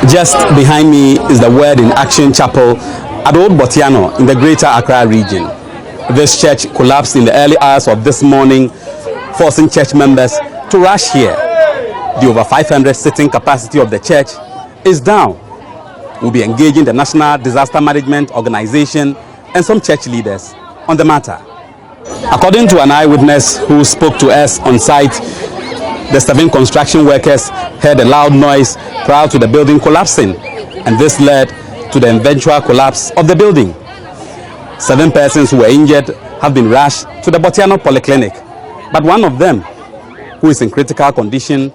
Just behind me is the Word in Action Chapel at Old Bortianor in the Greater Accra region. This church collapsed in the early hours of this morning, forcing church members to rush here. The over 500 sitting capacity of the church is down. We'll be engaging the National Disaster Management Organization and some church leaders on the matter. According to an eyewitness who spoke to us on site, the 7 construction workers heard a loud noise prior to the building collapsing, and this led to the eventual collapse of the building. 7 persons who were injured have been rushed to the Bortianor Polyclinic, but one of them, who is in critical condition,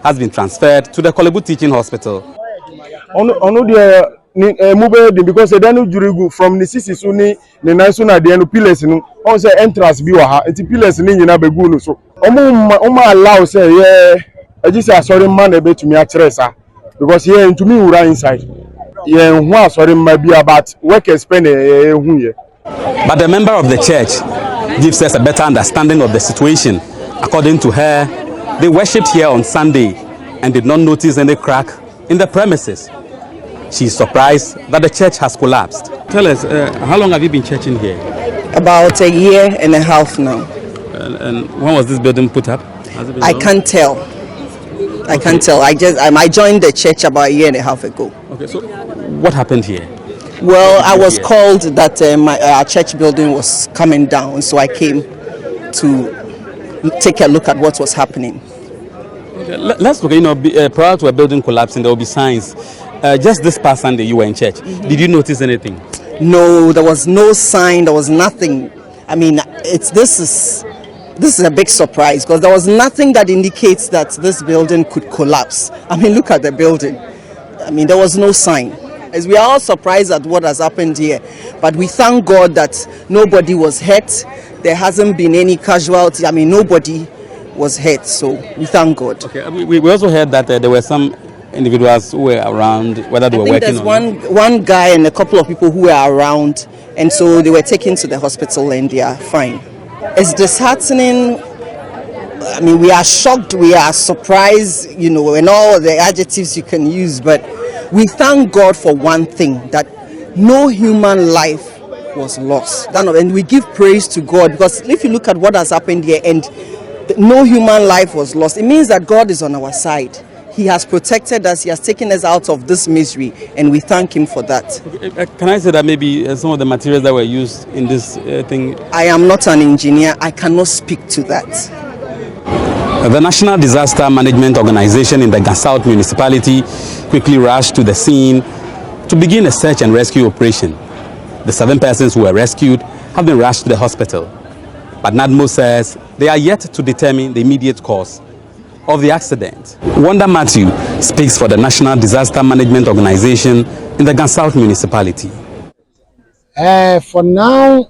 has been transferred to the Kolebu Teaching Hospital. Because they don't do from the Citi Suni, the national the pillars on say entrance be wa enti pillars ni nyina begu no so omo allow say yeah I just say sorry man e betumi a kire sa because here into me wura inside yeah hu sorry man be about workers spend hu here. But the member of the church gives us a better understanding of the situation. According to her, they worshipped here on Sunday and did not notice any crack in the premises. She is surprised that the church has collapsed. Tell us, how long have you been churching here? About a year and a half now. And when was this building put up? I can't tell. I can't tell. I joined the church about a year and a half ago. Okay, so what happened here? Well, I was called that our church building was coming down, so I came to take a look at what was happening. Okay, let's look. Prior to a building collapsing, there will be signs. Just this past Sunday, you were in church. Mm-hmm. Did you notice anything? No, there was no sign. There was nothing. I mean, this is a big surprise because there was nothing that indicates that this building could collapse. I mean, look at the building. I mean, there was no sign. As we are all surprised at what has happened here, but we thank God that nobody was hurt. There hasn't been any casualty. I mean, nobody was hurt. So we thank God. Okay. We also heard that there were some individuals who were around, whether they were working on one guy and a couple of people who were around, and so they were taken to the hospital and they are fine. It's disheartening. I mean, we are shocked, we are surprised, and all the adjectives you can use, but we thank God for one thing, that no human life was lost. And we give praise to God, because if you look at what has happened here and no human life was lost, it means that God is on our side. He has protected us. He has taken us out of this misery, and we thank Him for that. Okay, can I say that maybe some of the materials that were used in this thing? I am not an engineer. I cannot speak to that. The National Disaster Management Organization in the South Municipality quickly rushed to the scene to begin a search and rescue operation. The 7 persons who were rescued have been rushed to the hospital. But NADMO says they are yet to determine the immediate cause of the accident. Wanda Matthew speaks for the National Disaster Management Organization in the South Municipality. For now,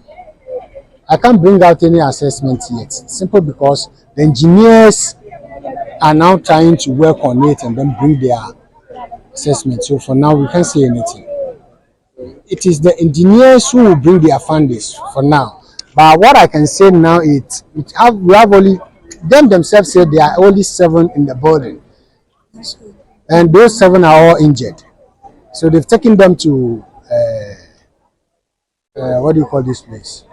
I can't bring out any assessment yet, simply because the engineers are now trying to work on it and then bring their assessment. So for now, we can't say anything. It is the engineers who will bring their findings for now. But what I can say now is we have only them themselves said there are only 7 in the building, and those 7 are all injured. So they've taken them to what do you call this place?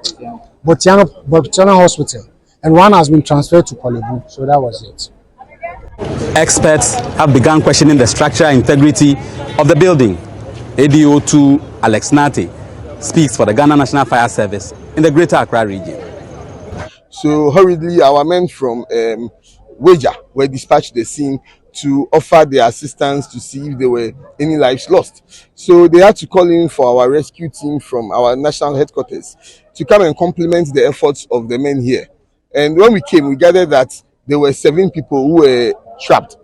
Bortianor Hospital, and one has been transferred to Kolebu. So that was it. Experts have begun questioning the structural integrity of the building. ADO2 Alex Nate speaks for the Ghana National Fire Service in the Greater Accra region. So hurriedly, our men from Wager were dispatched to the scene to offer their assistance to see if there were any lives lost. So they had to call in for our rescue team from our national headquarters to come and complement the efforts of the men here. And when we came, we gathered that there were 7 people who were trapped,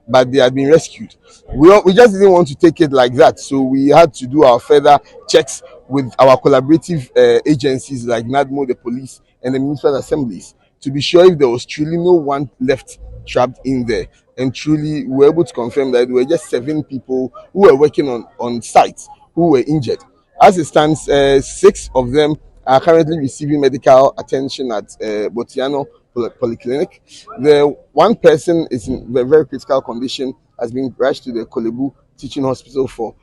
but they had been rescued. We just didn't want to take it like that, so we had to do our further checks with our collaborative agencies like NADMO, the police, and the municipal assemblies to be sure if there was truly no one left trapped in there. And truly, we were able to confirm that there were just 7 people who were working on site who were injured. As it stands, 6 of them are currently receiving medical attention at Bortianor Polyclinic. The one person is in a very critical condition has been rushed to the Kolebu Teaching Hospital for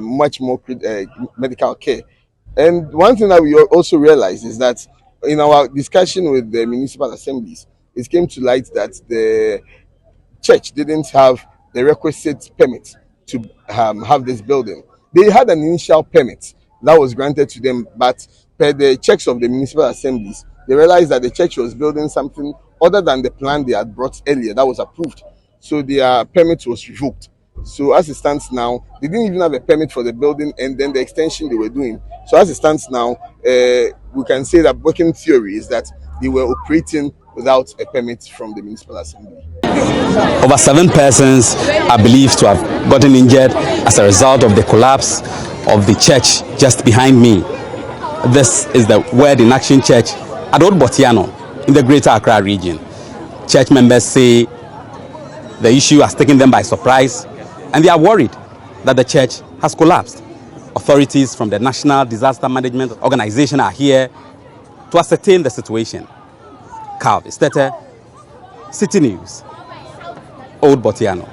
much more medical care. And one thing that we also realized is that in our discussion with the municipal assemblies, it came to light that the church didn't have the requisite permit to have this building. They had an initial permit that was granted to them, but per the checks of the municipal assemblies, they realized that the church was building something other than the plan they had brought earlier that was approved. So their permit was revoked. So as it stands now, they didn't even have a permit for the building and then the extension they were doing. So as it stands now, we can say that working theory is that they were operating without a permit from the municipal assembly. Over 7 persons are believed to have gotten injured as a result of the collapse of the church just behind me. This is the Word in Action Church at Old Bortianor in the Greater Accra region. Church members say the issue has taken them by surprise and they are worried that the church has collapsed. Authorities from the National Disaster Management Organization are here to ascertain the situation. Calv Estete, Citi News, Old Bortianor.